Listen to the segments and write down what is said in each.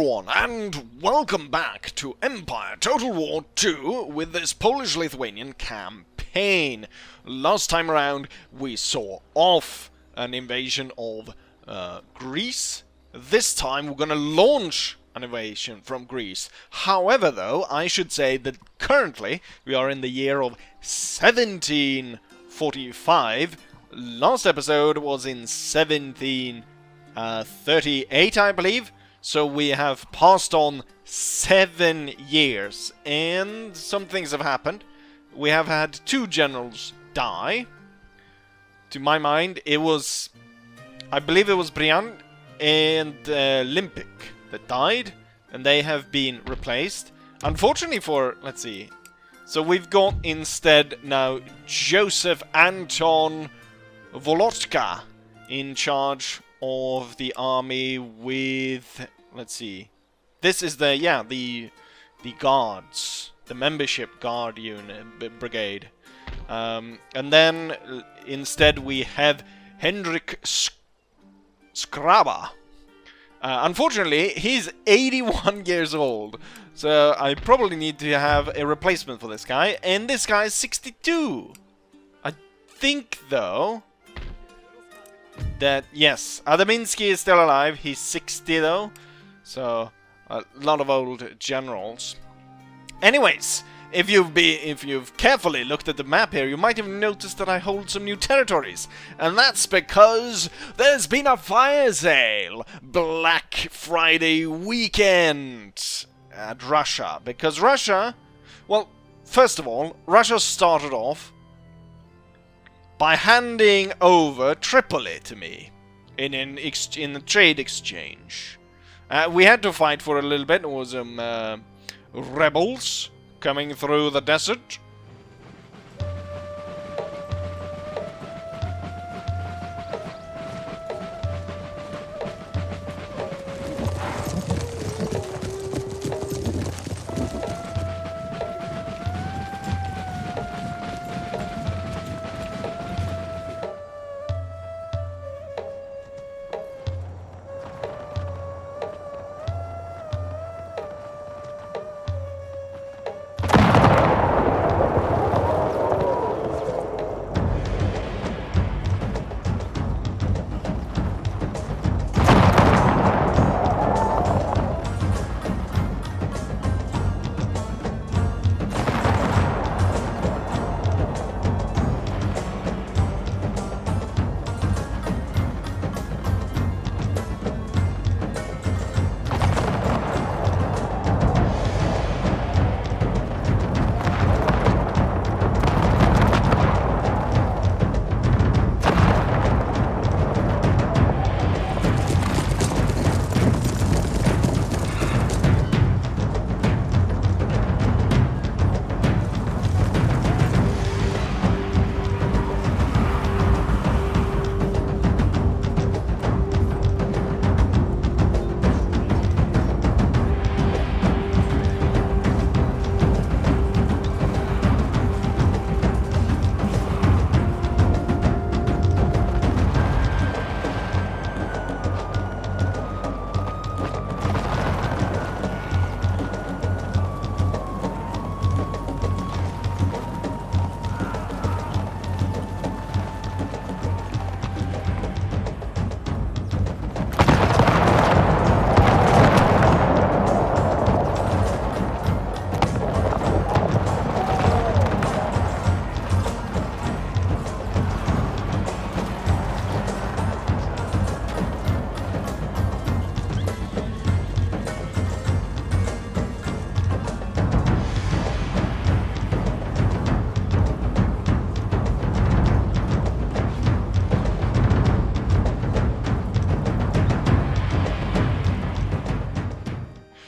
everyone, and welcome back to Empire Total War 2 with this Polish-Lithuanian campaign. Last time around, we saw off an invasion of Greece. This time, we're gonna launch an invasion from Greece. However, though, I should say that currently, we are in the year of 1745. Last episode was in 1738, I believe. So we have passed on 7 years, and some things have happened. We have had 2 generals die. To my mind, it was, I believe it was Briand and Limpic that died, and they have been replaced. Unfortunately for, let's see, so we've got instead now Joseph Anton Volotka in charge of the army with, let's see, this is the guards, the membership guard unit, brigade, and then instead we have Hendrik Skraba. Unfortunately, he's 81 years old, so I probably need to have a replacement for this guy, and this guy is 62. I think, though, that, yes, Adaminsky is still alive. He's 60 though, so a lot of old generals. Anyways, if you've carefully looked at the map here, you might have noticed that I hold some new territories, and that's because there's been a fire sale, Black Friday weekend at Russia. Because Russia, well, first of all, Russia started off by handing over Tripoli to me in a trade exchange. We had to fight for a little bit. There was some rebels coming through the desert.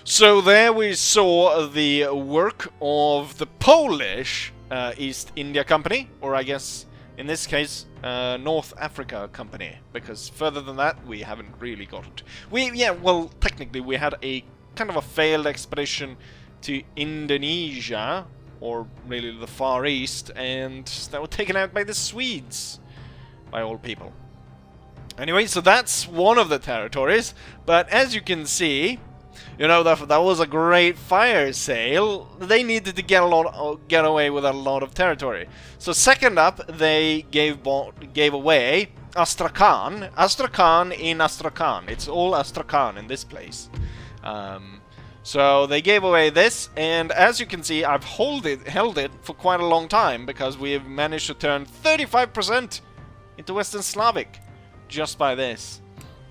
So there we saw the work of the Polish East India Company, or I guess in this case North Africa Company, because further than that we haven't really got it. Well, technically we had a kind of a failed expedition to Indonesia, or really the Far East, and that was taken out by the Swedes, by all people. Anyway, so that's one of the territories, but as you can see, You know, that was a great fire sale. They needed to get away with a lot of territory. So second up, they gave away Astrakhan. Astrakhan in Astrakhan. It's all Astrakhan in this place. So they gave away this, and as you can see, I've held it for quite a long time, because we have managed to turn 35% into Western Slavic just by this.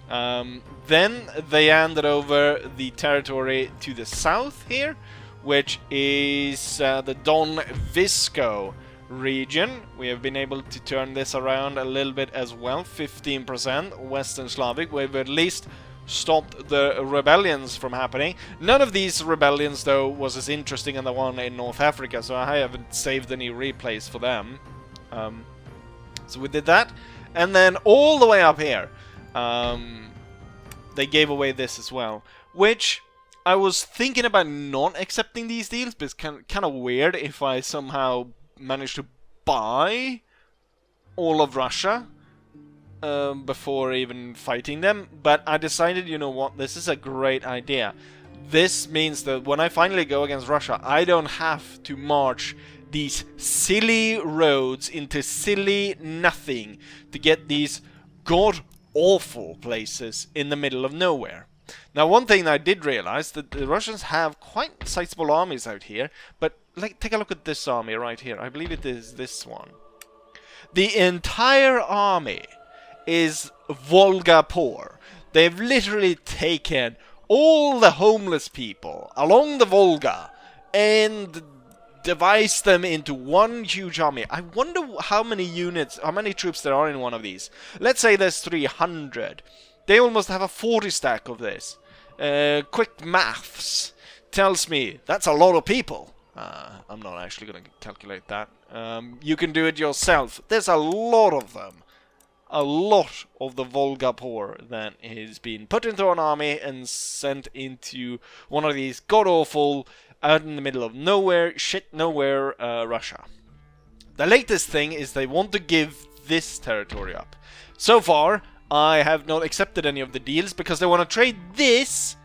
Then they handed over the territory to the south here, which is the Don Visco region. We have been able to turn this around a little bit as well, 15% Western Slavic. We've at least stopped the rebellions from happening. None of these rebellions, though, was as interesting as the one in North Africa, so I haven't saved any replays for them. So we did that, and then all the way up here, they gave away this as well, which I was thinking about not accepting these deals, but it's kind of weird if I somehow managed to buy all of Russia before even fighting them. But I decided, you know what, this is a great idea. This means that when I finally go against Russia, I don't have to march these silly roads into silly nothing to get these god-awful places in the middle of nowhere. Now, one thing I did realize, that the Russians have quite sizable armies out here, but take a look at this army right here. I believe it is this one. The entire army is Volga poor. They've literally taken all the homeless people along the Volga and devised them into one huge army. I wonder how many units, how many troops there are in one of these. Let's say there's 300. They almost have a 40 stack of this. Quick maths tells me that's a lot of people. I'm not actually going to calculate that. You can do it yourself. There's a lot of them. A lot of the Volga poor that is being put into an army and sent into one of these god-awful, out in the middle of nowhere, nowhere, Russia. The latest thing is they want to give this territory up. So far, I have not accepted any of the deals because they want to trade this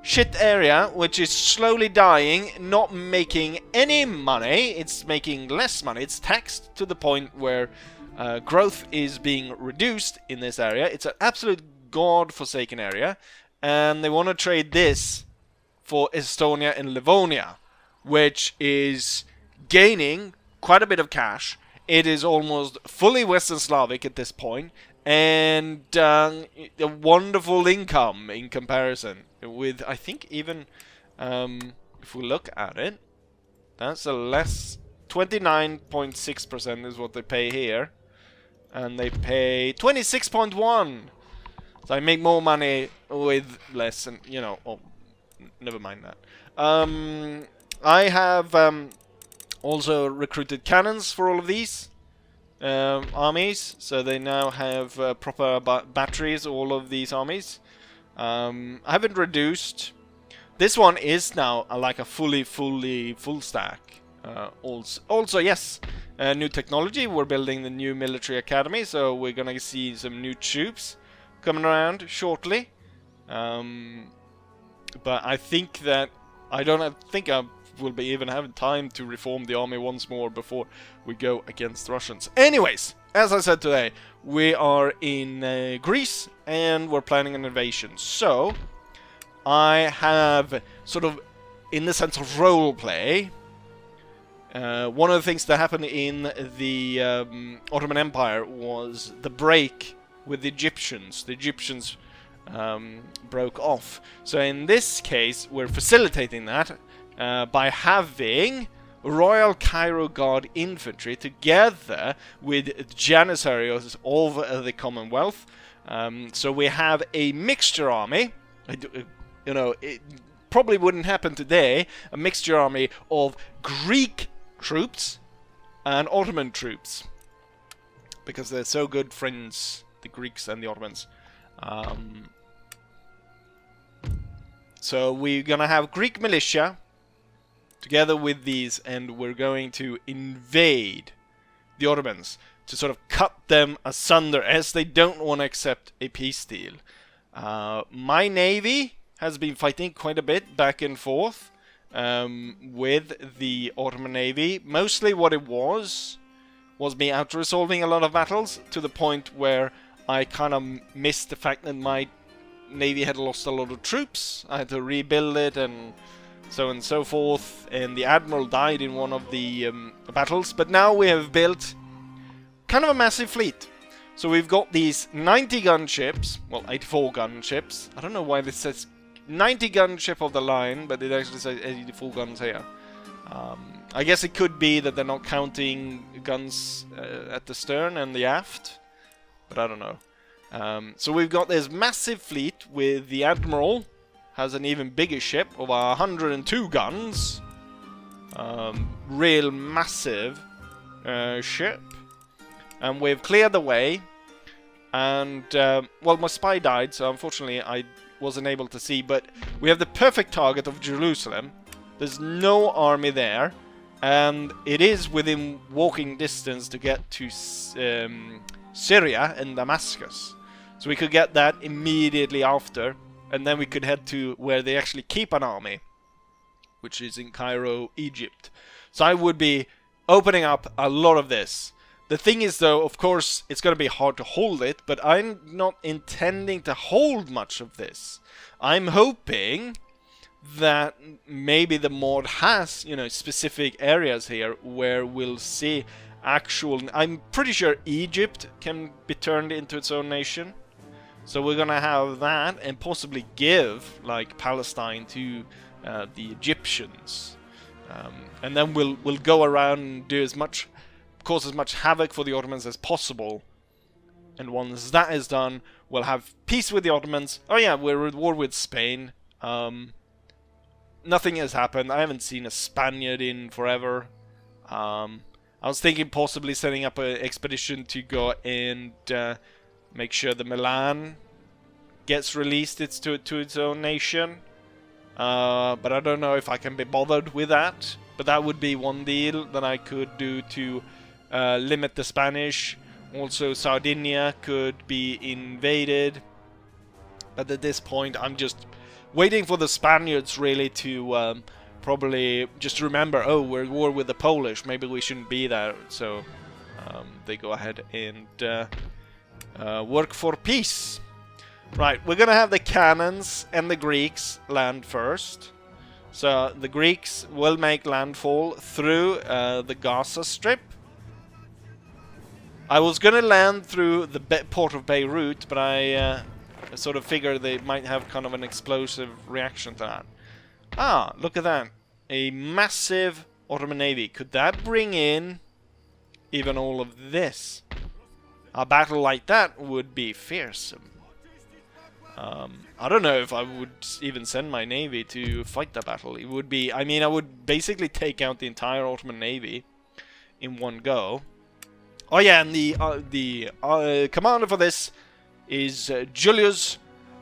shit area, which is slowly dying, not making any money. It's making less money. It's taxed to the point where growth is being reduced in this area. It's an absolute god-forsaken area, and they want to trade this for Estonia and Livonia, which is gaining quite a bit of cash. It is almost fully Western Slavic at this point, and a wonderful income in comparison with, I think, even if we look at it, that's a less 29.6% is what they pay here. And they pay 26.1. So I make more money with less, and you know. Oh, never mind that. I have also recruited cannons for all of these armies, so they now have proper batteries. All of these armies. I haven't reduced. This one is now like a full stack. Also, yes. New technology. We're building the new military academy, so we're gonna see some new troops coming around shortly. But I think that I think I will be even having time to reform the army once more before we go against Russians. Anyways, as I said today, we are in Greece and we're planning an invasion. So I have sort of, in the sense of role play. One of the things that happened in the Ottoman Empire was the break with the Egyptians. The Egyptians broke off. So in this case, we're facilitating that by having Royal Cairo Guard Infantry together with Janissaries of the Commonwealth. So we have a mixture army. You know, it probably wouldn't happen today. A mixture army of Greek troops and Ottoman troops, because they're so good friends, the Greeks and the Ottomans. So we're gonna have Greek militia together with these, and we're going to invade the Ottomans to sort of cut them asunder, as they don't want to accept a peace deal. My navy has been fighting quite a bit back and forth with the Ottoman Navy. Mostly what it was me out-resolving a lot of battles to the point where I kind of missed the fact that my Navy had lost a lot of troops. I had to rebuild it and so on and so forth. And the Admiral died in one of the battles. But now we have built kind of a massive fleet. So we've got these 90 gunships, well 84 gunships. I don't know why this says 90 gunship of the line, but it actually says 84 guns here. I guess it could be that they're not counting guns at the stern and the aft, but I don't know. So we've got this massive fleet with the Admiral has an even bigger ship of 102 guns. Real massive ship. And we've cleared the way. And, well, my spy died, so unfortunately I wasn't able to see. But we have the perfect target of Jerusalem. There's no army there. And it is within walking distance to get to Syria and Damascus. So we could get that immediately after. And then we could head to where they actually keep an army, which is in Cairo, Egypt. So I would be opening up a lot of this. The thing is, though, of course, it's going to be hard to hold it, but I'm not intending to hold much of this. I'm hoping that maybe the mod has, you know, specific areas here where we'll see actual... I'm pretty sure Egypt can be turned into its own nation. So we're gonna have that and possibly give, like, Palestine to the Egyptians. And then we'll go around and do cause as much havoc for the Ottomans as possible. And once that is done, we'll have peace with the Ottomans. Oh yeah, we're at war with Spain. Nothing has happened. I haven't seen a Spaniard in forever. I was thinking possibly setting up an expedition to go and make sure the Milan gets released to its own nation. But I don't know if I can be bothered with that. But that would be one deal that I could do to limit the Spanish. Also, Sardinia could be invaded. But at this point, I'm just waiting for the Spaniards really to probably just remember, oh, we're at war with the Polish, maybe we shouldn't be there. So they go ahead and work for peace. Right, we're gonna have the cannons and the Greeks land first. So the Greeks will make landfall through the Gaza Strip. I was gonna land through the port of Beirut, but I sort of figured they might have kind of an explosive reaction to that. Ah, look at that. A massive Ottoman Navy. Could that bring in even all of this? A battle like that would be fearsome. I don't know if I would even send my navy to fight the battle. It would be... I mean, I would basically take out the entire Ottoman Navy in one go. Oh yeah, and the commander for this is Julius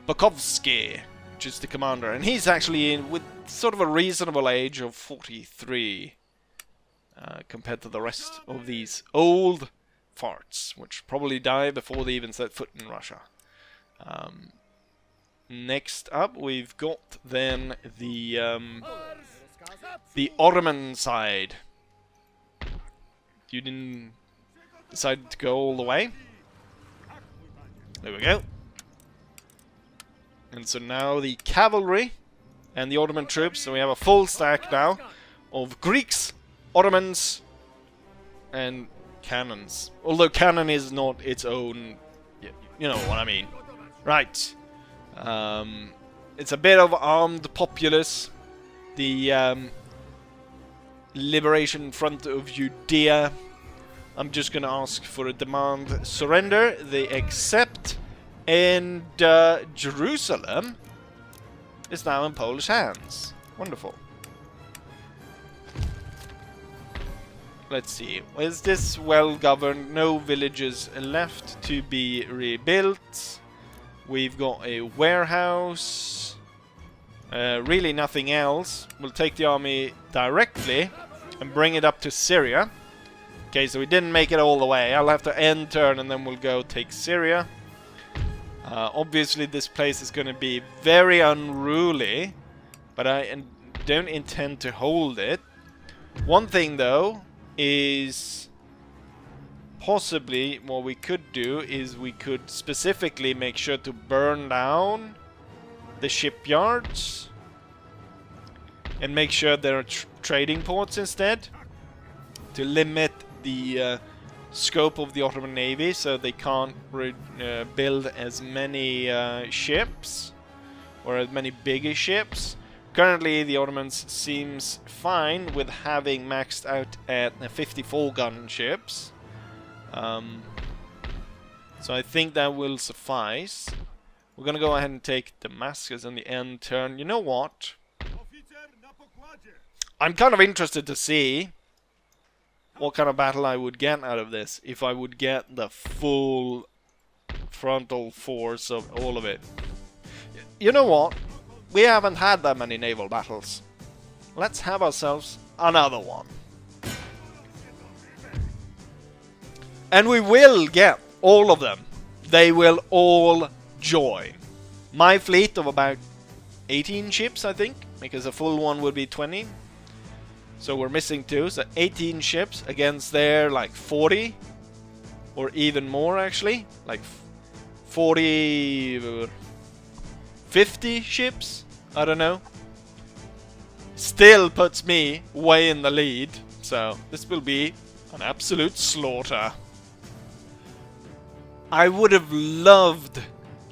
Bukovsky, which is the commander. And he's actually with sort of a reasonable age of 43 compared to the rest of these old farts, which probably die before they even set foot in Russia. Next up, we've got then the Ottoman side. You didn't decide to go all the way. There we go. And so now the cavalry and the Ottoman troops. So we have a full stack now of Greeks, Ottomans, and cannons. Although cannon is not its own, you know what I mean. Right. It's a bit of armed populace. The Liberation Front of Judea. I'm just gonna ask for a demand surrender. They accept, and Jerusalem is now in Polish hands. Wonderful. Let's see. Is this well governed? No villages left to be rebuilt. We've got a warehouse. Really nothing else. We'll take the army directly and bring it up to Syria. Okay, so we didn't make it all the way. I'll have to end turn and then we'll go take Syria. Obviously this place is going to be very unruly, but I don't intend to hold it. One thing though is possibly what we could do is we could specifically make sure to burn down the shipyards and make sure there are trading ports instead to limit the scope of the Ottoman Navy so they can't build as many ships or as many bigger ships. Currently the Ottomans seems fine with having maxed out at 54 gun ships. So I think that will suffice. We're gonna go ahead and take Damascus on the end turn. You know what? I'm kind of interested to see what kind of battle I would get out of this if I would get the full frontal force of all of it. You know what? We haven't had that many naval battles. Let's have ourselves another one. And we will get all of them. They will all join. My fleet of about 18 ships, I think, because a full one would be 20. So we're missing 2, so 18 ships against their like 40 or even more actually, like 40, 50 ships, I don't know. Still puts me way in the lead, so this will be an absolute slaughter. I would have loved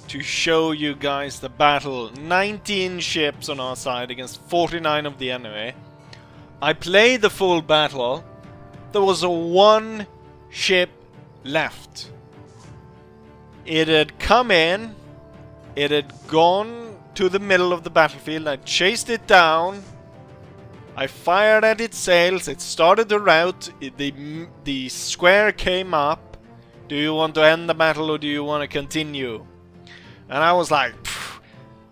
to show you guys the battle. 19 ships on our side against 49 of the enemy. I played the full battle. There was a 1 ship left. It had come in. It had gone to the middle of the battlefield. I chased it down. I fired at its sails. It started the rout. The square came up. Do you want to end the battle or do you want to continue? And I was like,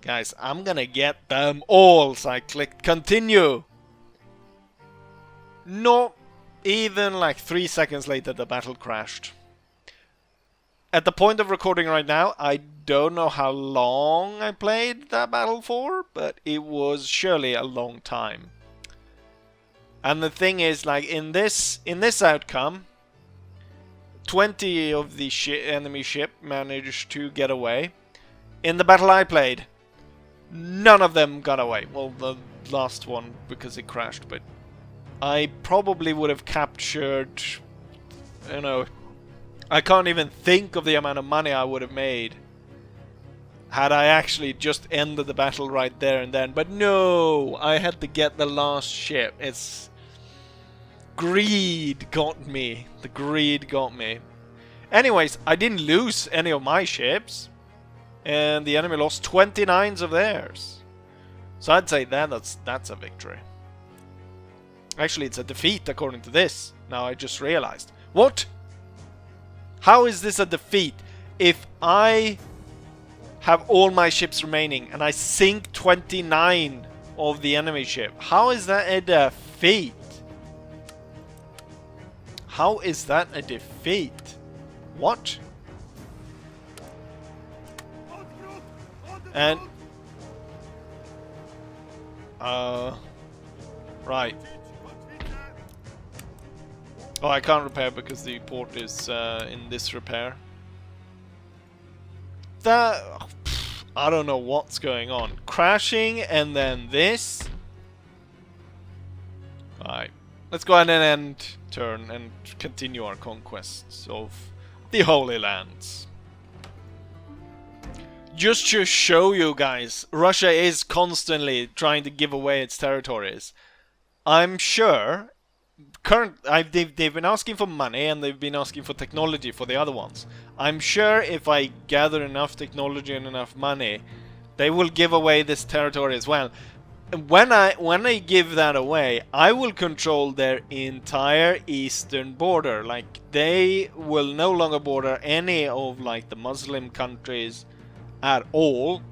guys, I'm gonna get them all. So I clicked continue. Not even like 3 seconds later the battle crashed. At the point of recording right now, I don't know how long I played that battle for, but it was surely a long time. And the thing is, like in this outcome, 20 of the enemy ship managed to get away. In the battle I played, none of them got away. Well, the last one because it crashed, but I probably would have captured, you know, I can't even think of the amount of money I would have made had I actually just ended the battle right there and then. But no, I had to get the last ship. It's greed got me. The greed got me. Anyways, I didn't lose any of my ships, and the enemy lost 29 of theirs. So I'd say that's a victory. Actually, it's a defeat according to this. Now I just realized. What? How is this a defeat if I have all my ships remaining and I sink 29 of the enemy ship? How is that a defeat? How is that a defeat? What? And right. Oh, I can't repair because the port is in disrepair. That I don't know what's going on. Crashing and then this. Alright. Let's go ahead and end turn and continue our conquests of the Holy Lands. Just to show you guys, Russia is constantly trying to give away its territories. I'm sure they've been asking for money and they've been asking for technology for the other ones. I'm sure if I gather enough technology and enough money, they will give away this territory as well. When I give that away, I will control their entire eastern border. Like, they will no longer border any of like the Muslim countries at all,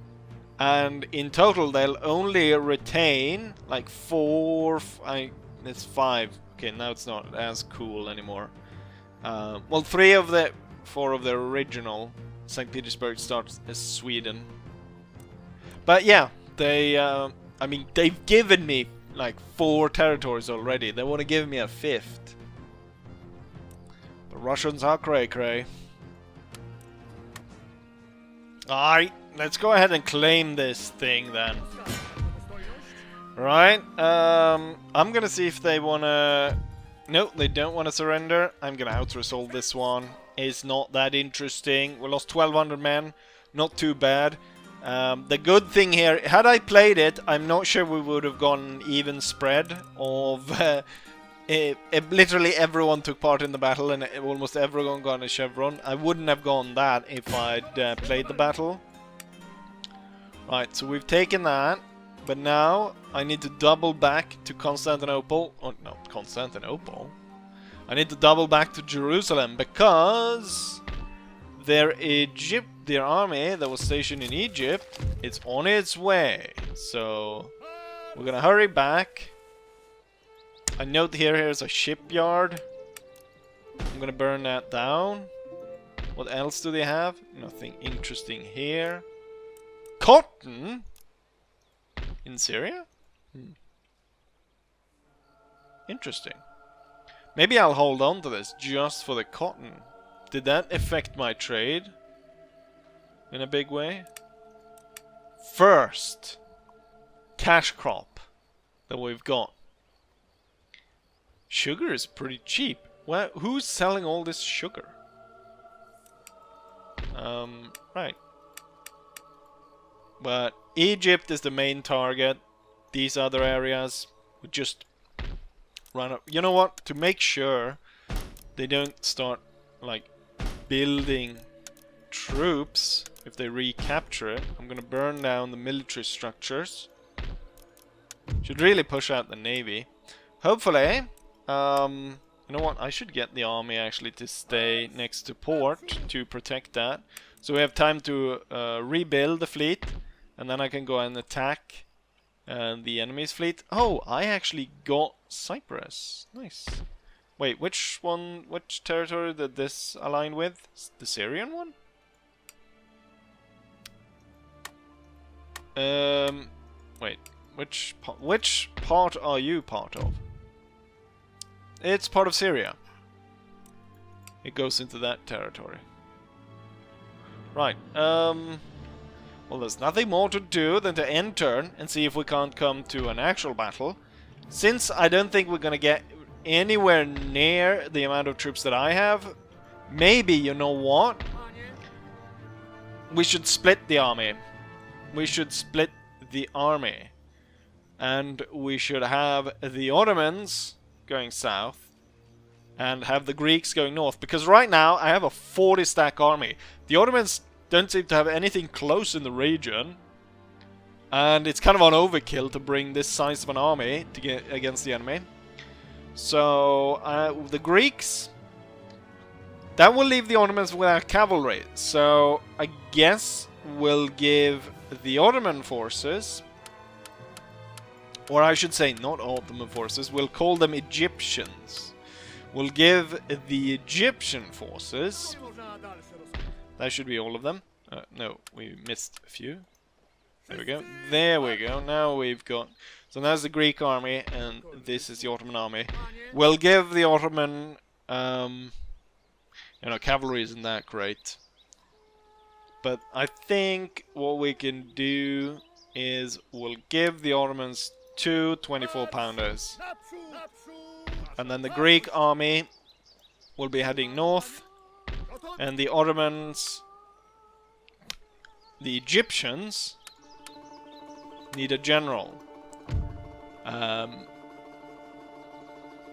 and in total they'll only retain like it's 5. Okay, now it's not as cool anymore. Well, 4 of the original St. Petersburg starts as Sweden. But yeah, they, I mean, they've given me like 4 territories already. They want to give me a 5th. The Russians are cray-cray. Alright, let's go ahead and claim this thing then. Right, I'm gonna see if they wanna... No, they don't want to surrender. I'm gonna out-resolve this one. It's not that interesting. We lost 1,200 men. Not too bad. The good thing here, had I played it, I'm not sure we would have gone even spread of... literally everyone took part in the battle and almost everyone got a chevron. I wouldn't have gone that if I'd played the battle. Right, so we've taken that. But now I need to double back to Constantinople. Oh, no, Constantinople. I need to double back to Jerusalem because their army that was stationed in Egypt, it's on its way. So we're gonna hurry back. I note here's a shipyard. I'm gonna burn that down. What else do they have? Nothing interesting here. Cotton? In Syria? Interesting. Maybe I'll hold on to this just for the cotton. Did that affect my trade? In a big way? First cash crop that we've got. Sugar is pretty cheap. Well, who's selling all this sugar? Right. But Egypt is the main target. These other areas would just run up. You know what? To make sure they don't start like building troops if they recapture it, I'm gonna burn down the military structures. Should really push out the navy. Hopefully, you know what? I should get the army actually to stay next to port to protect that. So we have time to rebuild the fleet. And then I can go and attack the enemy's fleet. Oh, I actually got Cyprus. Nice. Wait, which territory did this align with? The Syrian one? Wait, which part are you part of? It's part of Syria. It goes into that territory. Right, well, there's nothing more to do than to end turn and see if we can't come to an actual battle. Since I don't think we're gonna get anywhere near the amount of troops that I have, maybe, you know what? We should split the army. We should split the army. And we should have the Ottomans going south and have the Greeks going north. Because right now, I have a 40-stack army. The Ottomans don't seem to have anything close in the region, and it's kind of an overkill to bring this size of an army to get against the enemy. So the Greeks, that will leave the Ottomans without cavalry. So I guess we'll give the Ottoman forces, or I should say not Ottoman forces, we'll call them Egyptians. We'll give the Egyptian forces... That should be all of them. No, we missed a few. There we go. There we go. Now we've got... So that's the Greek army, and this is the Ottoman army. We'll give the Ottoman... you know, cavalry isn't that great. But I think what we can do is we'll give the Ottomans 2 24-pounders. And then the Greek army will be heading north. And the Ottomans, the Egyptians, need a general.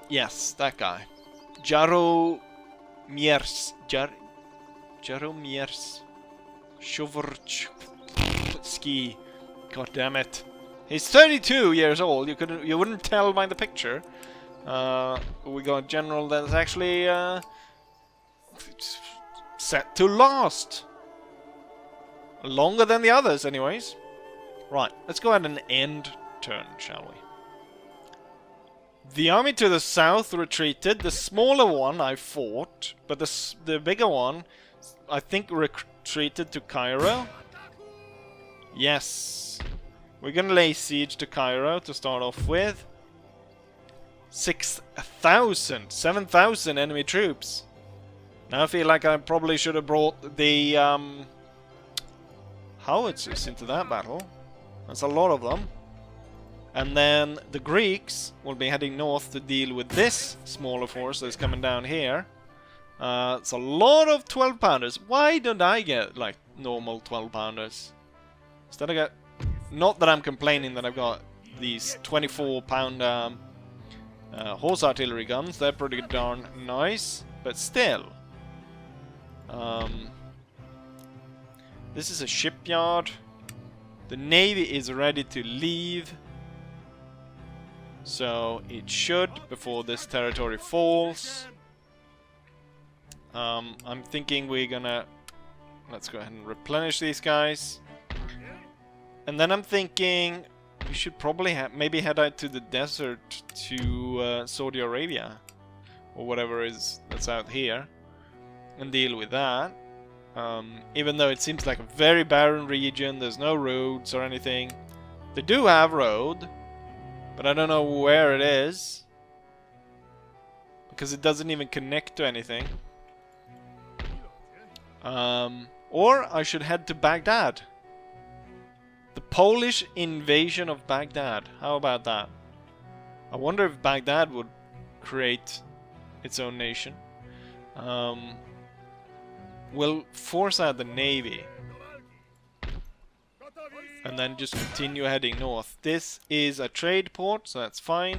Yes, that guy. Jaromírs. Shovorski. God damn it. He's 32 years old. You wouldn't tell by the picture. We got a general that's actually set to last. Longer than the others, anyways. Right, let's go ahead and end turn, shall we? The army to the south retreated. The smaller one I fought, but the bigger one I think retreated to Cairo. Yes. We're gonna lay siege to Cairo to start off with. 6,000, 7,000 enemy troops. Now I feel like I probably should have brought the howitzers into that battle. That's a lot of them. And then the Greeks will be heading north to deal with this smaller force that's coming down here. It's a lot of 12-pounders. Why don't I get like normal 12-pounders? Instead I got... Not that I'm complaining that I've got these 24-pound horse artillery guns. They're pretty darn nice. But still. This is a shipyard. The Navy is ready to leave. So it should before this territory falls. I'm thinking we're gonna... Let's go ahead and replenish these guys. And then I'm thinking we should probably maybe head out to the desert to Saudi Arabia. Or whatever that's out here. And deal with that. Even though it seems like a very barren region, there's no roads or anything. They do have road, but I don't know where it is. Because it doesn't even connect to anything. Or I should head to Baghdad. The Polish invasion of Baghdad. How about that? I wonder if Baghdad would create its own nation. We'll force out the Navy. And then just continue heading north. This is a trade port, so that's fine.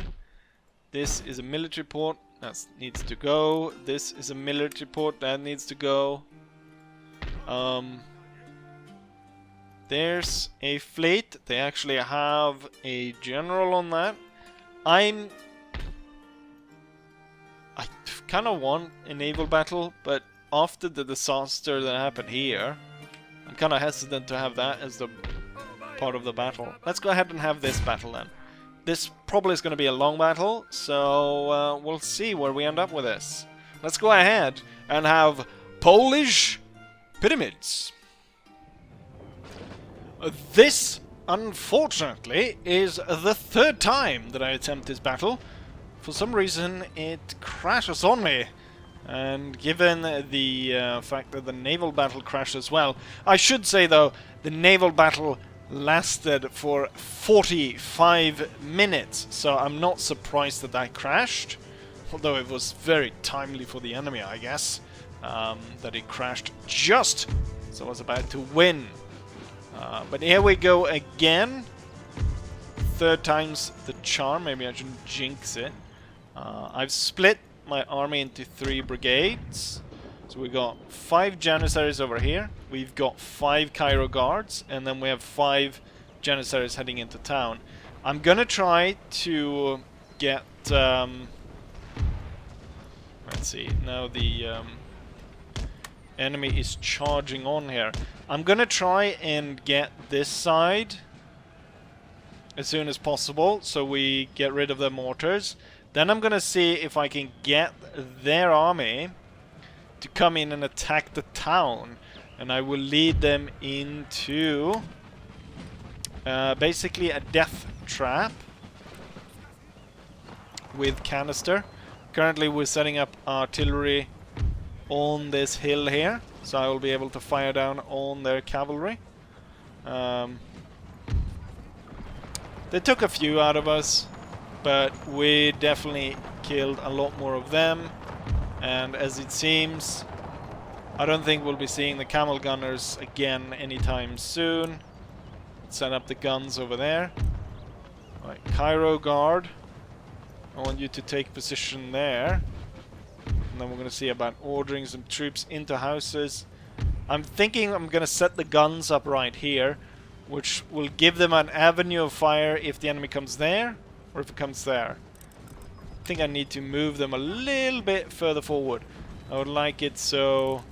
This is a military port. That needs to go. This is a military port. That needs to go. There's a fleet. They actually have a general on that. I kind of want a naval battle, but after the disaster that happened here, I'm kind of hesitant to have that as the part of the battle. Let's go ahead and have this battle then. This probably is going to be a long battle, so we'll see where we end up with this. Let's go ahead and have Polish pyramids. This, unfortunately, is the third time that I attempt this battle. For some reason, it crashes on me. And given the fact that the naval battle crashed as well, I should say though, the naval battle lasted for 45 minutes, so I'm not surprised that that crashed, although it was very timely for the enemy, I guess, that it crashed just as I was about to win. But here we go again, third time's the charm. Maybe I shouldn't jinx it. I've split my army into 3 brigades. So we got 5 Janissaries over here. We've got 5 Cairo guards, and then we have 5 Janissaries heading into town. I'm gonna try to get let's see, now the enemy is charging on here. I'm gonna try and get this side as soon as possible, so we get rid of their mortars. Then I'm gonna see if I can get their army to come in and attack the town, and I will lead them into basically a death trap with canister. Currently we're setting up artillery on this hill here, so I will be able to fire down on their cavalry. They took a few out of us, but we definitely killed a lot more of them. And as it seems, I don't think we'll be seeing the camel gunners again anytime soon. Let's set up the guns over there. Right, Cairo guard, I want you to take position there. And then we're going to see about ordering some troops into houses. I'm thinking I'm going to set the guns up right here, which will give them an avenue of fire if the enemy comes there, or if it comes there. I think I need to move them a little bit further forward. I would like it so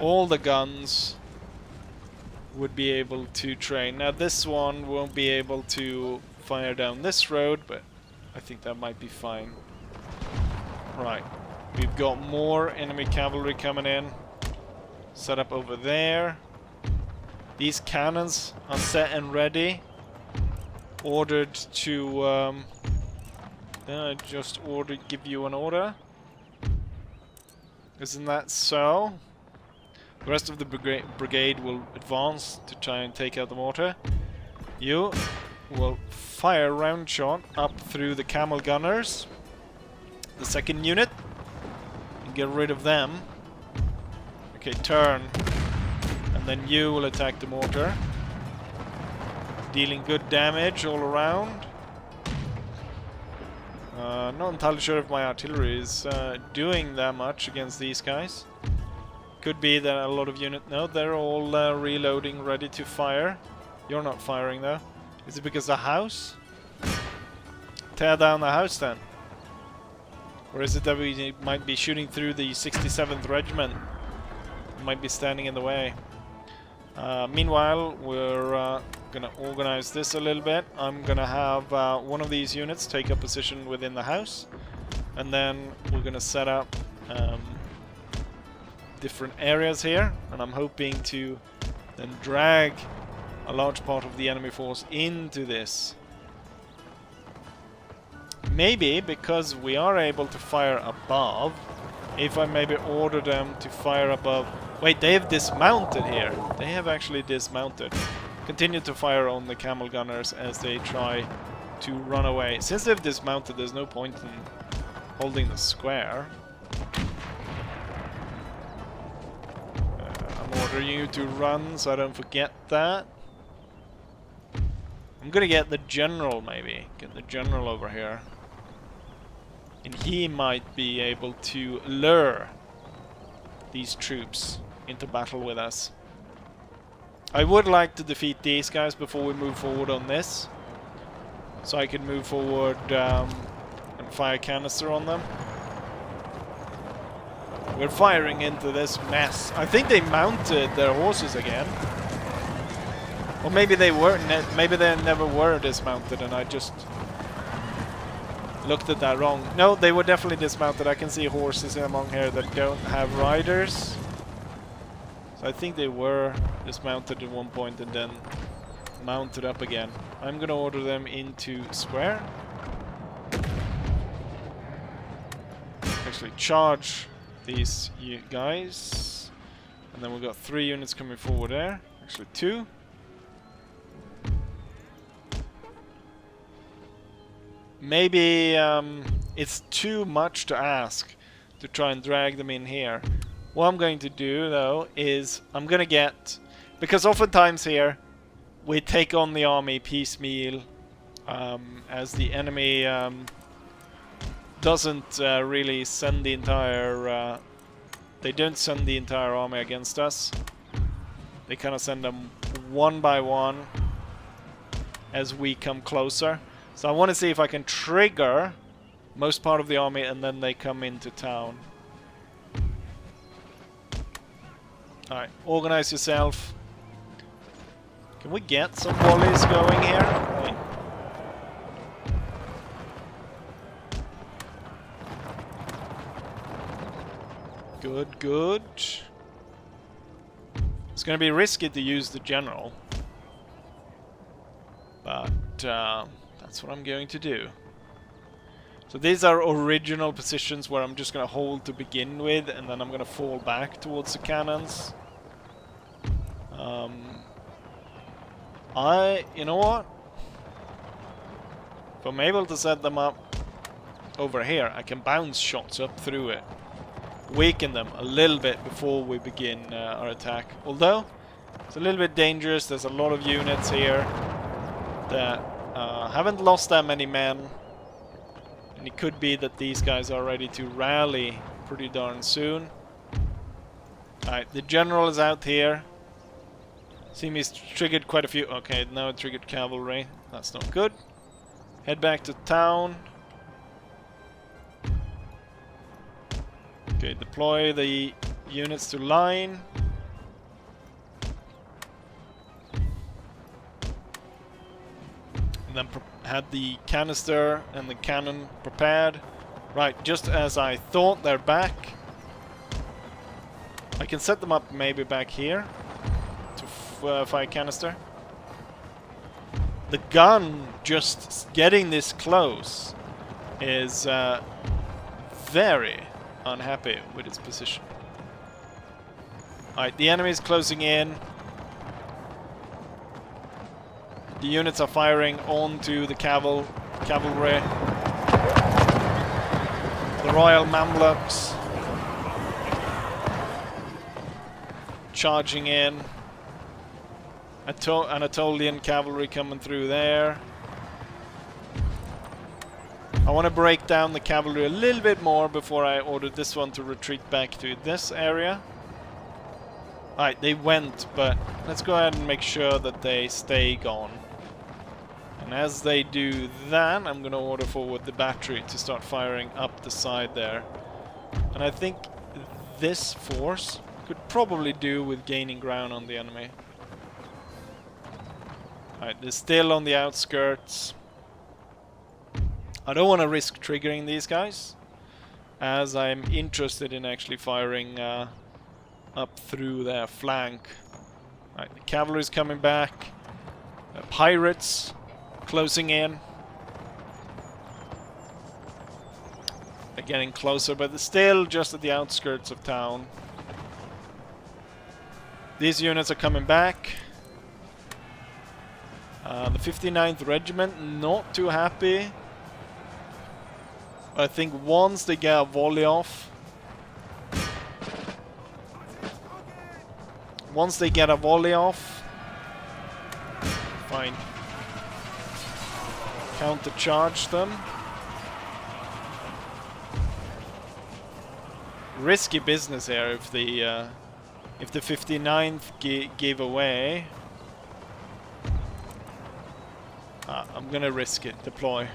all the guns would be able to train. Now this one won't be able to fire down this road, but I think that might be fine. Right. We've got more enemy cavalry coming in. Set up over there. These cannons are set and ready. Ordered to... just give you an order. Isn't that so? The rest of the brigade will advance to try and take out the mortar. You will fire round shot up through the camel gunners. The second unit. And get rid of them. Okay, turn. And then you will attack the mortar. Dealing good damage all around. Not entirely sure if my artillery is doing that much against these guys. Could be that a lot of units... No, they're all reloading, ready to fire. You're not firing though. Is it because the house? Tear down the house then. Or is it that we might be shooting through the 67th Regiment? Might be standing in the way. Meanwhile, we're gonna organize this a little bit. I'm gonna have one of these units take up position within the house, and then we're gonna set up different areas here, and I'm hoping to then drag a large part of the enemy force into this. Maybe because we are able to fire above, if I maybe order them to fire above. Wait, they have dismounted here. They have actually dismounted. Continue to fire on the camel gunners as they try to run away. Since they've dismounted, there's no point in holding the square. I'm ordering you to run so I don't forget that. I'm gonna get the general, maybe. Get the general over here. And he might be able to lure these troops into battle with us. I would like to defeat these guys before we move forward on this. So I can move forward and fire canister on them. We're firing into this mess. I think they mounted their horses again. Or maybe they weren't. Maybe they never were dismounted and I just looked at that wrong. No, they were definitely dismounted. I can see horses among here that don't have riders. So I think they were dismounted at one point and then mounted up again. I'm gonna order them into square. Actually charge these guys. And then we've got 3 units coming forward there. Actually 2. Maybe it's too much to ask to try and drag them in here. What I'm going to do though is I'm gonna get, because oftentimes here we take on the army piecemeal as the enemy doesn't really send the entire they don't send the entire army against us. They kind of send them one by one as we come closer. So I want to see if I can trigger most part of the army and then they come into town. Alright, organize yourself. Can we get some volleys going here? Wait. Good, good. It's going to be risky to use the general. But that's what I'm going to do. So these are original positions where I'm just going to hold to begin with, and then I'm going to fall back towards the cannons. You know what? If I'm able to set them up over here, I can bounce shots up through it. Weaken them a little bit before we begin our attack. Although, it's a little bit dangerous. There's a lot of units here that haven't lost that many men. And it could be that these guys are ready to rally pretty darn soon. Alright, the general is out here. See me triggered quite a few. Okay, now it triggered cavalry. That's not good. Head back to town. Okay, deploy the units to line. And then had the canister and the cannon prepared. Right, just as I thought, they're back. I can set them up maybe back here to fire canister. The gun just getting this close is very unhappy with its position. Alright, the enemy is closing in. The units are firing onto the cavalry. The Royal Mamluks charging in. Anatolian cavalry coming through there. I want to break down the cavalry a little bit more before I order this one to retreat back to this area. Alright, they went, but let's go ahead and make sure that they stay gone. And as they do that, I'm going to order forward the battery to start firing up the side there. And I think this force could probably do with gaining ground on the enemy. Alright, they're still on the outskirts. I don't want to risk triggering these guys, as I'm interested in actually firing up through their flank. Alright, the cavalry's coming back. Pirates closing in. They're getting closer, but they're still just at the outskirts of town. These units are coming back. The 59th Regiment, not too happy. I think once they get a volley off... Once they get a volley off... Fine. Counter-charge them. Risky business here if the 59th gave away. I'm gonna risk it. Deploy.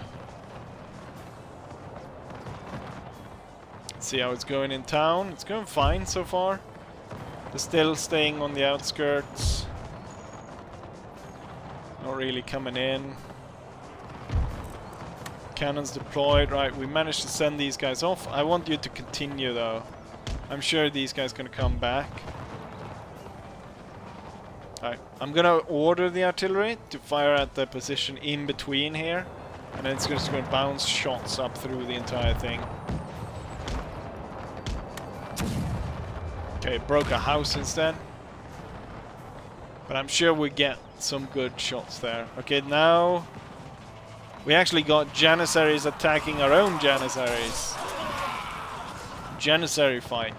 See how it's going in town. It's going fine so far. They're still staying on the outskirts. Not really coming in. Cannons deployed. Right, we managed to send these guys off. I want you to continue though. I'm sure these guys are gonna come back. Alright, I'm gonna order the artillery to fire at the position in between here. And then it's just gonna bounce shots up through the entire thing. Okay, broke a house instead. But I'm sure we get some good shots there. Okay, now we actually got Janissaries attacking our own Janissaries. Janissary fight.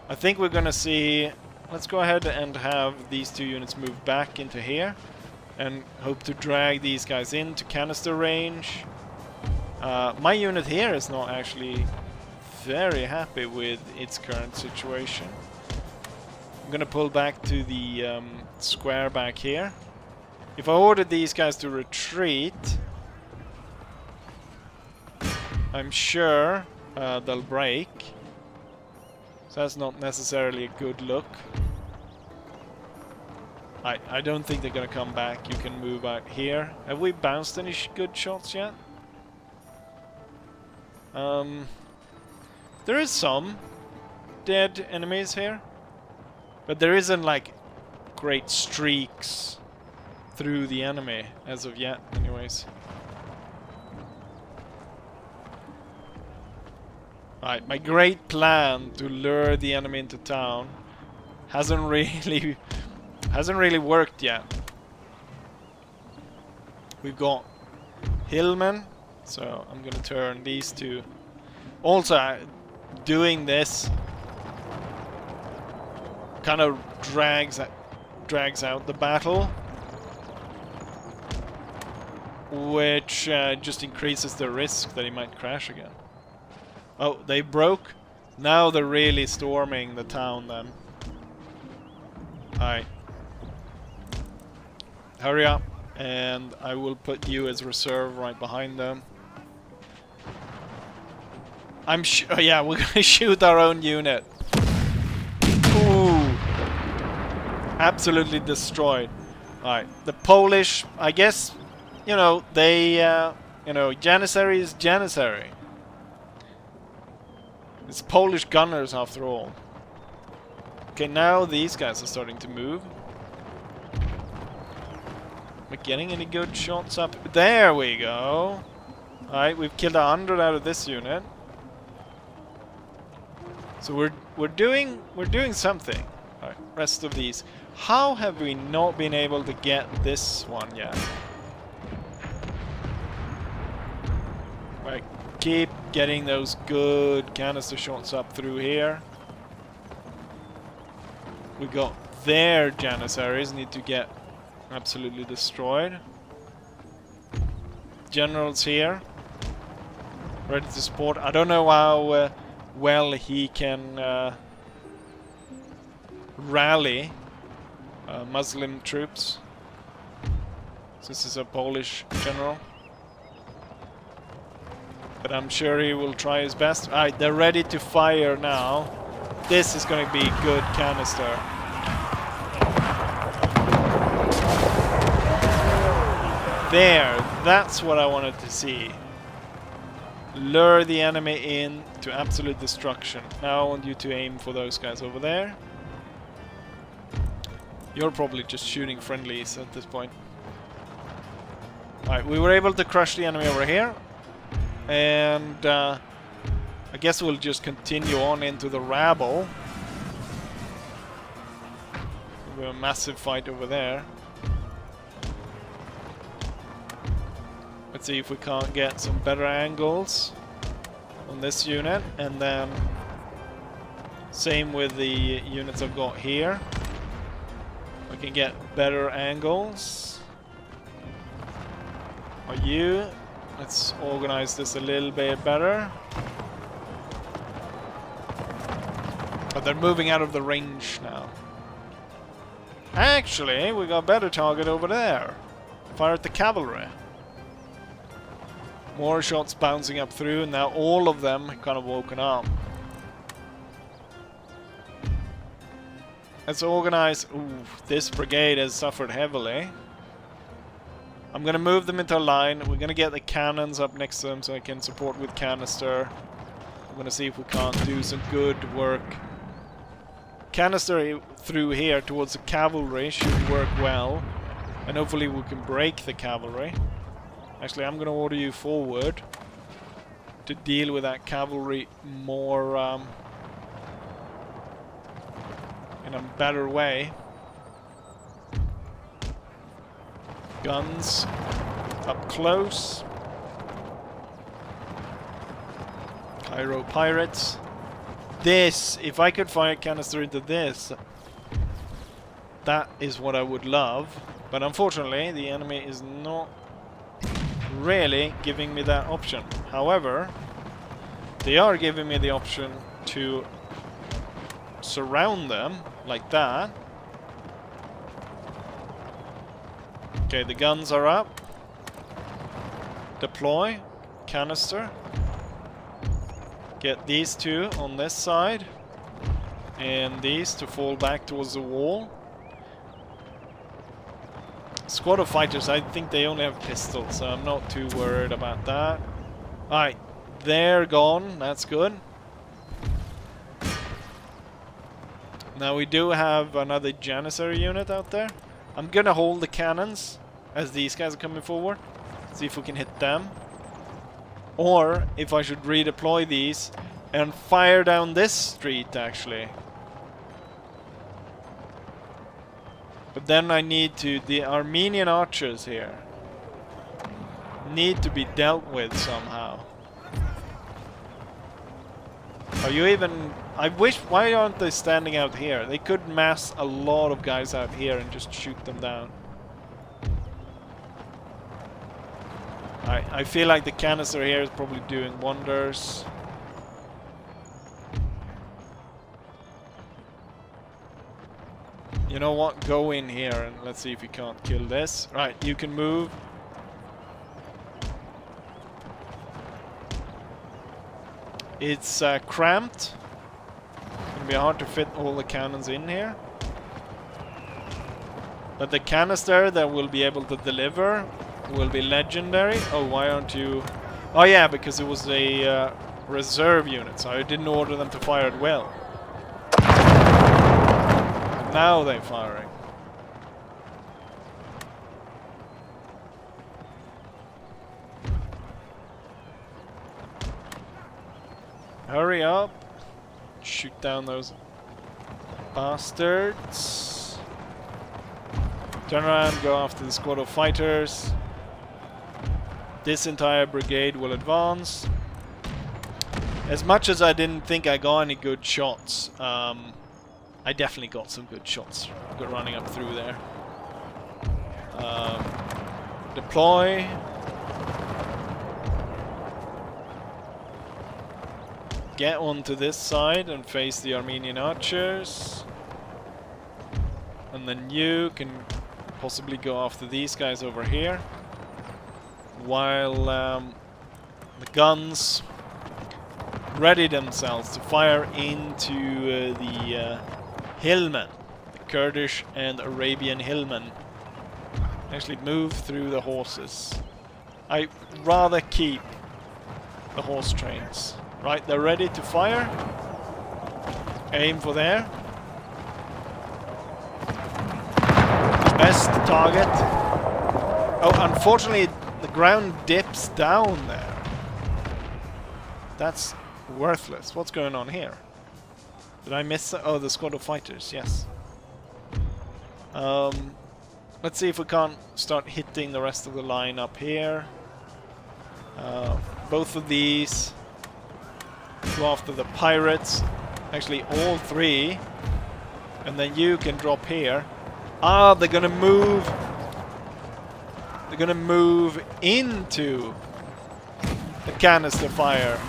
I think we're gonna see... Let's go ahead and have these two units move back into here. And hope to drag these guys into canister range. My unit here is not actually very happy with its current situation. I'm gonna pull back to the square back here. If I ordered these guys to retreat, I'm sure they'll break. So that's not necessarily a good look. I don't think they're gonna come back. You can move out here. Have we bounced any good shots yet? There is some dead enemies here. But there isn't like great streaks through the enemy as of yet, anyways. Right, my great plan to lure the enemy into town hasn't really worked yet. We've got hillmen, so I'm gonna turn these two. Also, doing this kind of drags out the battle, which just increases the risk that he might crash again. Oh, they broke. Now they're really storming the town then. Alright. Hurry up, and I will put you as reserve right behind them. I'm sure, yeah, we're gonna shoot our own unit. Ooh. Absolutely destroyed. Alright, the Polish, I guess, you know, they, Janissary is Janissary. It's Polish gunners after all. Okay, now these guys are starting to move. Am I getting any good shots up? There we go. Alright, we've killed 100 out of this unit. So we're doing something. Alright, rest of these. How have we not been able to get this one yet? Alright, keep getting those good canister shots up through here. We got their Janissaries need to get absolutely destroyed. Generals here, ready to support. I don't know how well he can rally Muslim troops. This is a Polish general, but I'm sure he will try his best. Alright, they're ready to fire now. This is going to be good canister. There, that's what I wanted to see. Lure the enemy in to absolute destruction. Now I want you to aim for those guys over there. You're probably just shooting friendlies at this point. Alright, we were able to crush the enemy over here. And I guess we'll just continue on into the rabble. We have a massive fight over there. Let's see if we can't get some better angles on this unit, and then same with the units I've got here. We can get better angles. Are you? Let's organize this a little bit better. But they're moving out of the range now. Actually, we got a better target over there. Fire at the cavalry. More shots bouncing up through, and now all of them have kind of woken up. Let's organize. Ooh, this brigade has suffered heavily. I'm gonna move them into a line. We're gonna get the cannons up next to them so I can support with canister. I'm gonna see if we can't do some good work. Canister through here towards the cavalry should work well, and hopefully we can break the cavalry. Actually, I'm going to order you forward to deal with that cavalry more in a better way. Guns up close. Cairo pirates. This, if I could fire canister into this, that is what I would love. But unfortunately, the enemy is not really giving me that option. However, they are giving me the option to surround them like that. Okay, the guns are up. Deploy. Canister. Get these two on this side. And these to fall back towards the wall. Squad of fighters, I think they only have pistols, so I'm not too worried about that. Alright, they're gone. That's good. Now we do have another Janissary unit out there. I'm gonna hold the cannons as these guys are coming forward. See if we can hit them. Or if I should redeploy these and fire down this street, actually. But then I need to... the Armenian archers here need to be dealt with somehow. Are you even... I wish... why aren't they standing out here? They could mass a lot of guys out here and just shoot them down. I feel like the canister here is probably doing wonders. You know what? Go in here and let's see if you can't kill this. Right, you can move. It's cramped. It's gonna be hard to fit all the cannons in here. But the canister that will be able to deliver will be legendary. Oh, why aren't you... oh yeah, because it was a reserve units. I didn't order them to fire at will. And now they're firing. Hurry up. Shoot down those bastards. Turn around, go after the squad of fighters. This entire brigade will advance. As much as I didn't think I got any good shots, I definitely got some good shots running up through there. Deploy. Get onto this side and face the Armenian archers. And then you can possibly go after these guys over here. While the guns ready themselves to fire into the hillmen, the Kurdish and Arabian hillmen. Actually move through the horses. I rather keep the horse trains. Right, they're ready to fire. Aim for there. Best target. Oh, unfortunately the ground dips down there. That's worthless. What's going on here? Did I miss? Oh, the squad of fighters. Yes. Let's see if we can't start hitting the rest of the line up here. Both of these. Go after the pirates. Actually, all three. And then you can drop here. Ah, they're gonna move. They're gonna move into the canister fire.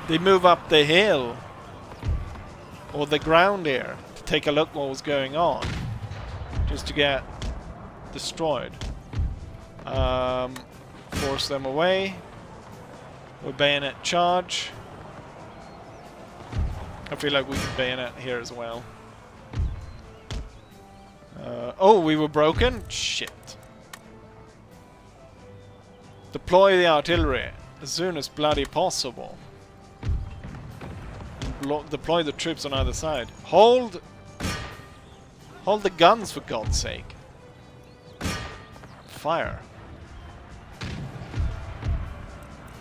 They move up the hill or the ground here to take a look what was going on, just to get destroyed. Force them away. We'll bayonet charge. I feel like we can bayonet here as well. Oh, we were broken? Shit. Deploy the artillery as soon as bloody possible. Deploy the troops on either side. Hold the guns, for God's sake. Fire.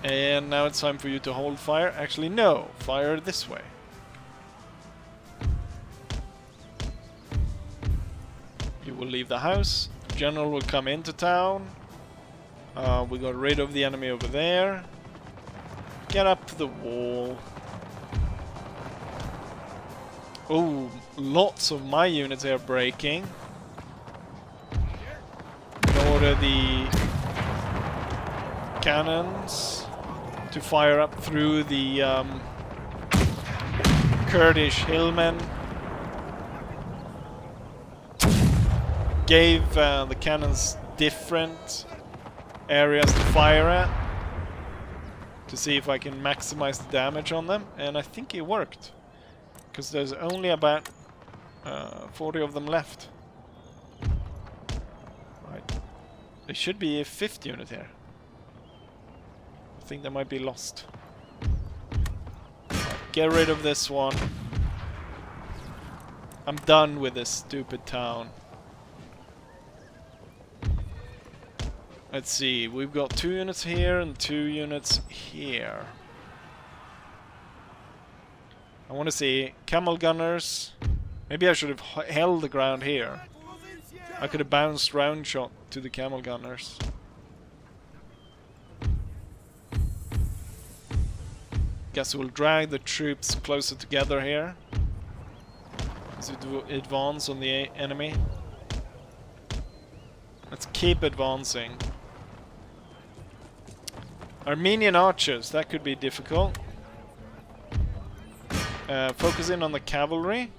And now it's time for you to hold fire. Actually, no. Fire this way. You will leave the house. General will come into town. We got rid of the enemy over there. Get up to the wall. Oh, lots of my units are breaking. In order the cannons to fire up through the Kurdish hillmen. Gave the cannons different areas to fire at to see if I can maximize the damage on them, and I think it worked because there's only about 40 of them left. Right, there should be a 5th unit here. I think they might be lost. Right, get rid of this one. I'm done with this stupid town. Let's see, we've got 2 units here and 2 units here. I want to see camel gunners. Maybe I should have held the ground here. I could have bounced round shot to the camel gunners. Guess we'll drag the troops closer together here as we advance on the enemy. Let's keep advancing. Armenian archers, that could be difficult. Focus in on the cavalry.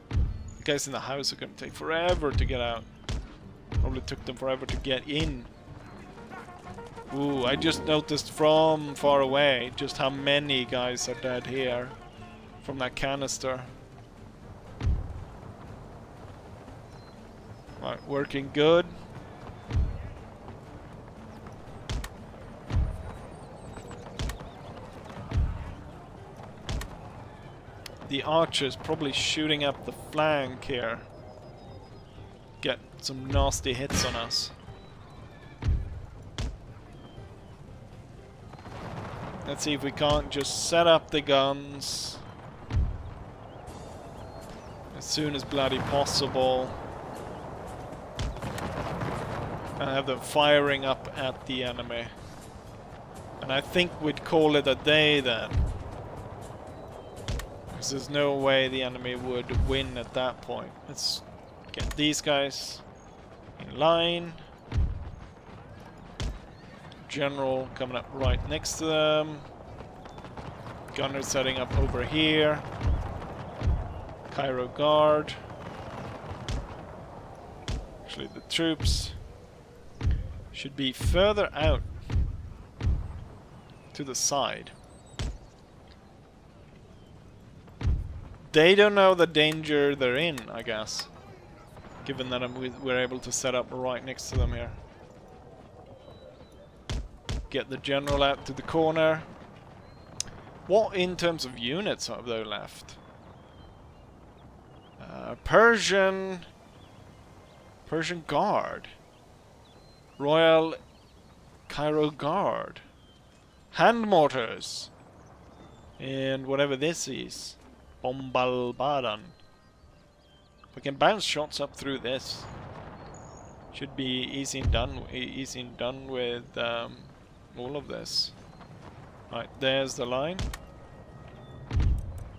The guys in the house are going to take forever to get out. Probably took them forever to get in. Ooh, I just noticed from far away just how many guys are dead here from that canister. Right, working good. the archers probably shooting up the flank here. Get some nasty hits on us. Let's see if we can't just set up the guns as soon as bloody possible. And have them firing up at the enemy. And I think we'd call it a day then. Because there's no way the enemy would win at that point. Let's get these guys in line. General coming up right next to them. Gunner setting up over here. Cairo guard. Actually, the troops should be further out to the side. They don't know the danger they're in, I guess. Given that we're able to set up right next to them here. Get the general out to the corner. What in terms of units have they left? Persian Guard. Royal Cairo Guard. Hand mortars. And whatever this is. Bombalbaran. We can bounce shots up through this. Should be easy and done with all of this. Right, there's the line.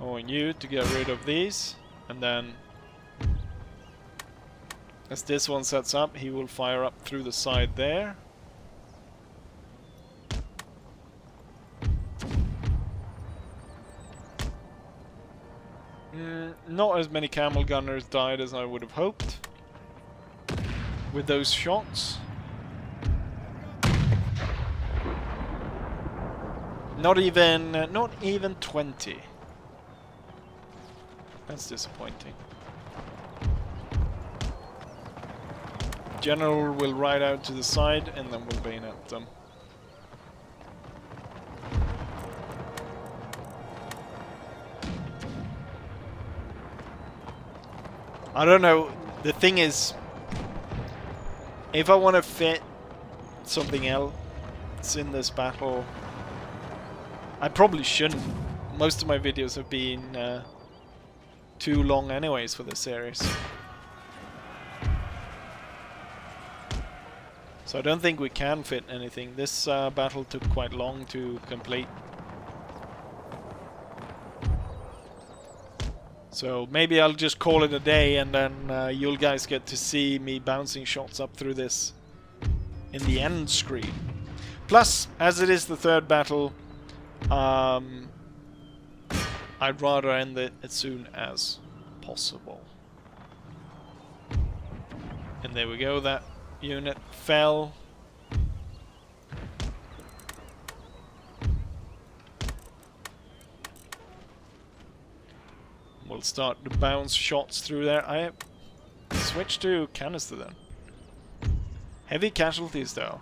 I want you to get rid of these, and then as this one sets up, he will fire up through the side there. Not as many camel gunners died as I would have hoped with those shots. Not even 20. That's disappointing. General will ride out to the side and then we'll bayonet them. I don't know, the thing is, if I want to fit something else in this battle, I probably shouldn't. Most of my videos have been too long anyways for this series. So I don't think we can fit anything. This battle took quite long to complete. So maybe I'll just call it a day and then you'll guys get to see me bouncing shots up through this in the end screen. Plus, as it is the third battle, I'd rather end it as soon as possible. And there we go, that unit fell. We'll start to bounce shots through there. I switch to canister then. Heavy casualties though.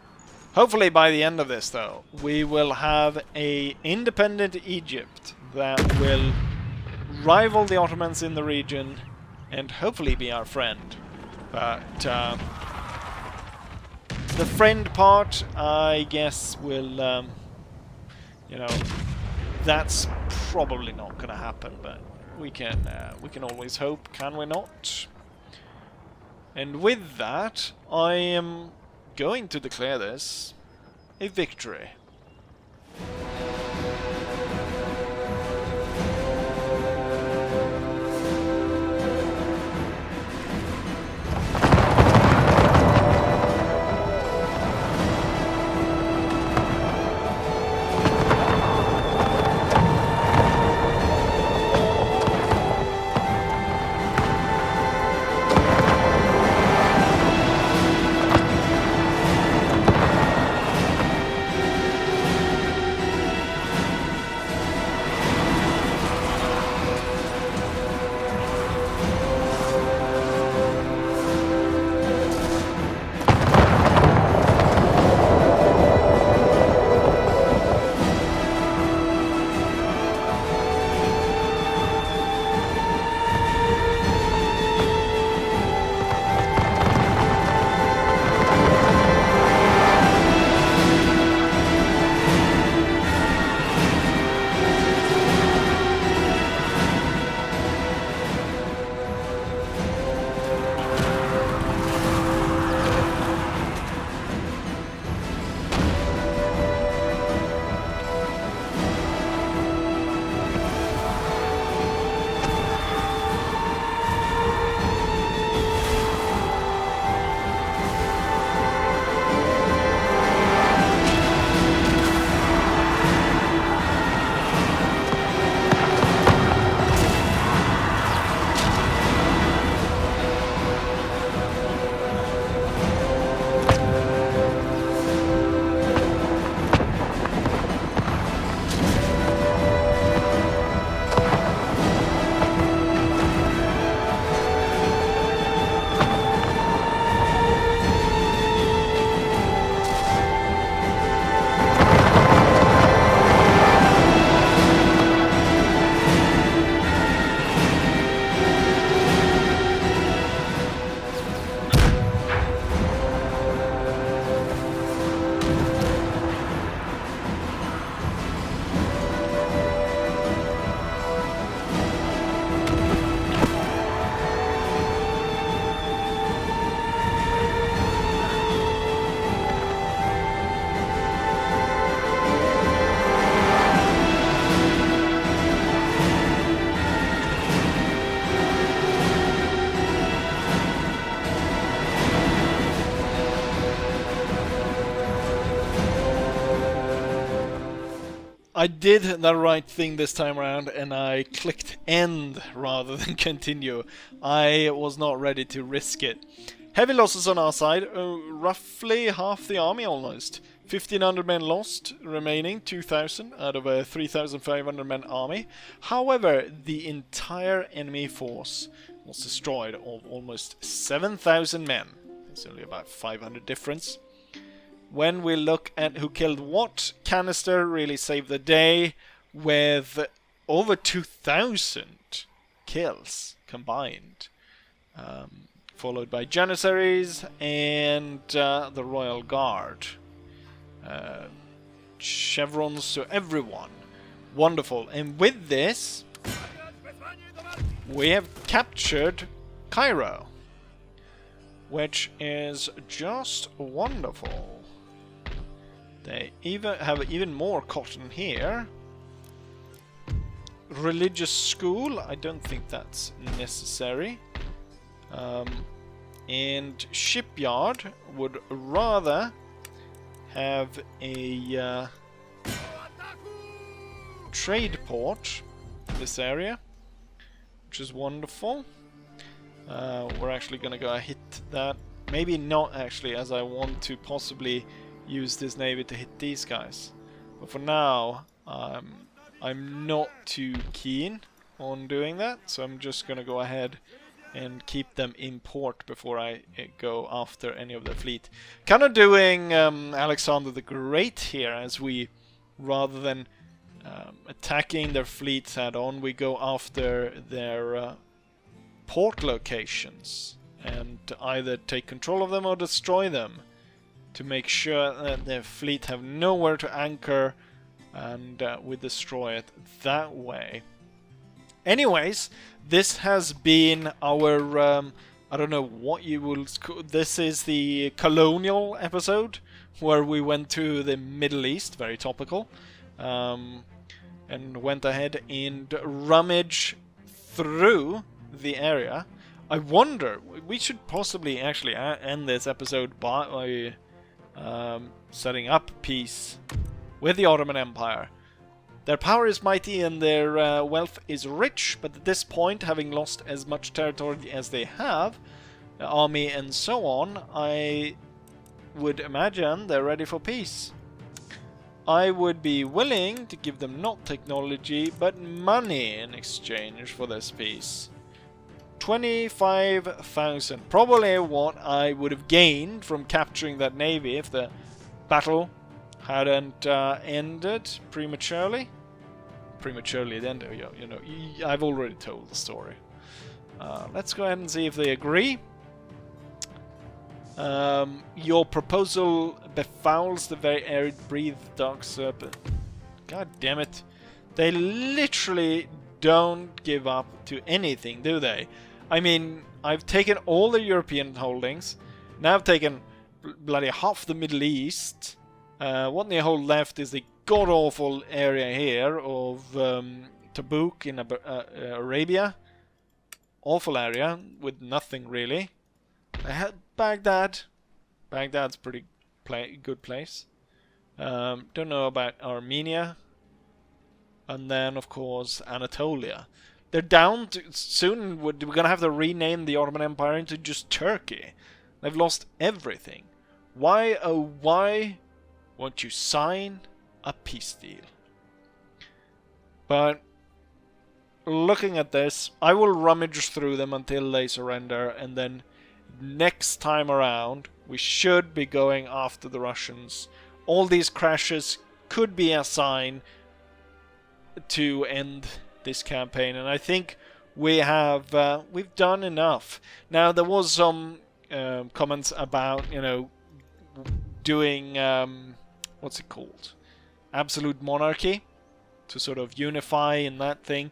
Hopefully by the end of this though, we will have a independent Egypt that will rival the Ottomans in the region and hopefully be our friend. But the friend part, I guess, will, you know, that's probably not going to happen, but we can always hope, can we not? And with that, I am going to declare this a victory. I did the right thing this time around, and I clicked end rather than continue. I was not ready to risk it. Heavy losses on our side, roughly half the army almost. 1,500 men lost, remaining 2,000 out of a 3,500 men army. However, the entire enemy force was destroyed of almost 7,000 men. It's only about 500 difference. When we look at who killed what, Canister really saved the day with over 2,000 kills combined. Followed by Janissaries and the Royal Guard. Chevrons to everyone. Wonderful. And with this, we have captured Cairo, which is just wonderful. They have even more cotton here. Religious school, I don't think that's necessary. And shipyard would rather have a trade port in this area, which is wonderful. We're actually gonna go hit that. Maybe not actually, as I want to possibly use this navy to hit these guys. But for now, I'm not too keen on doing that, so I'm just gonna go ahead and keep them in port before I go after any of the fleet. Kind of doing Alexander the Great here, as we, rather than attacking their fleets head-on, we go after their port locations and either take control of them or destroy them to make sure that their fleet have nowhere to anchor, and we destroy it that way. Anyways, this has been our, I don't know what you will call, this is the colonial episode, where we went to the Middle East, very topical, and went ahead and rummage through the area. I wonder, we should possibly actually end this episode by setting up peace with the Ottoman Empire. Their power is mighty and their wealth is rich, but at this point, having lost as much territory as they have, army and so on, I would imagine they're ready for peace. I would be willing to give them not technology, but money in exchange for this peace. 25,000. Probably what I would have gained from capturing that navy if the battle hadn't ended prematurely. Prematurely then, you know, I've already told the story. Let's go ahead and see if they agree. Your proposal befouls the very arid breathed dark serpent. God damn it. They literally don't give up to anything, do they? I mean, I've taken all the European holdings. Now I've taken bloody half the Middle East. What they hold left is the god-awful area here of Tabuk in Arabia. Awful area with nothing really. I had Baghdad. Baghdad's pretty good place. Don't know about Armenia. And then, of course, Anatolia. They're down to... Soon we're going to have to rename the Ottoman Empire into just Turkey. They've lost everything. Why, oh why, won't you sign a peace deal? But looking at this, I will rummage through them until they surrender, and then next time around we should be going after the Russians. All these crashes could be a sign to end this campaign, and I think we have we've done enough. Now there was some comments about, you know, doing what's it called, absolute monarchy, to sort of unify in that thing.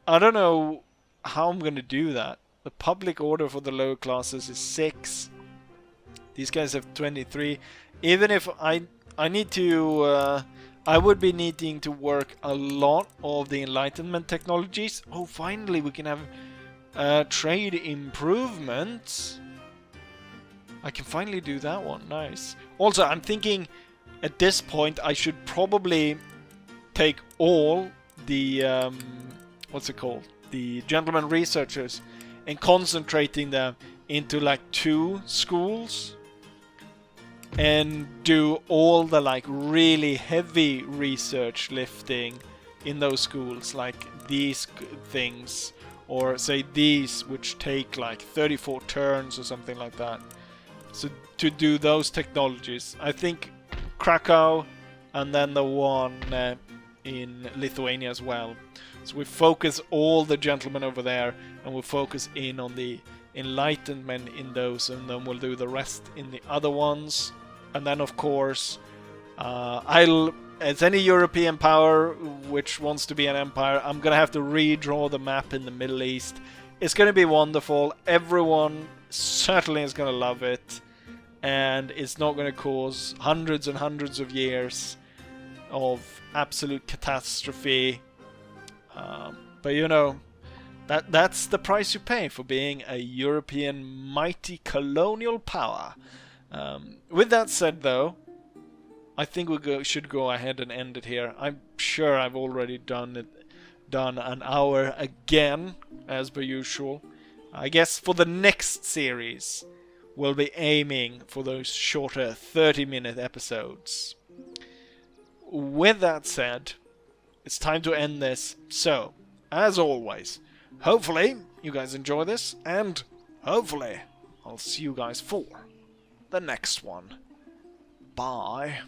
I don't know how I'm going to do that. The public order for the lower classes is 6. These guys have 23. Even if I need to, I would be needing to work a lot of the Enlightenment technologies. Oh, finally we can have trade improvements. I can finally do that one. Nice. Also, I'm thinking at this point I should probably take all the what's it called? The gentleman researchers and concentrating them into like 2 schools and do all the like really heavy research lifting in those schools, like these things, or say these which take like 34 turns or something like that. So to do those technologies, I think Krakow and then the one in Lithuania as well. So we focus all the gentlemen over there, and we'll focus in on the enlightenment in those, and then we'll do the rest in the other ones. And then of course, as any European power which wants to be an empire, I'm gonna have to redraw the map in the Middle East. It's gonna be wonderful. Everyone certainly is gonna love it, and it's not gonna cause hundreds and hundreds of years of absolute catastrophe. But you know, that's the price you pay for being a European mighty colonial power. With that said, though, I think we should go ahead and end it here. I'm sure I've already done an hour again, as per usual. I guess for the next series, we'll be aiming for those shorter 30-minute episodes. With that said, it's time to end this. So, as always, hopefully you guys enjoy this, and hopefully I'll see you guys for the next one. Bye.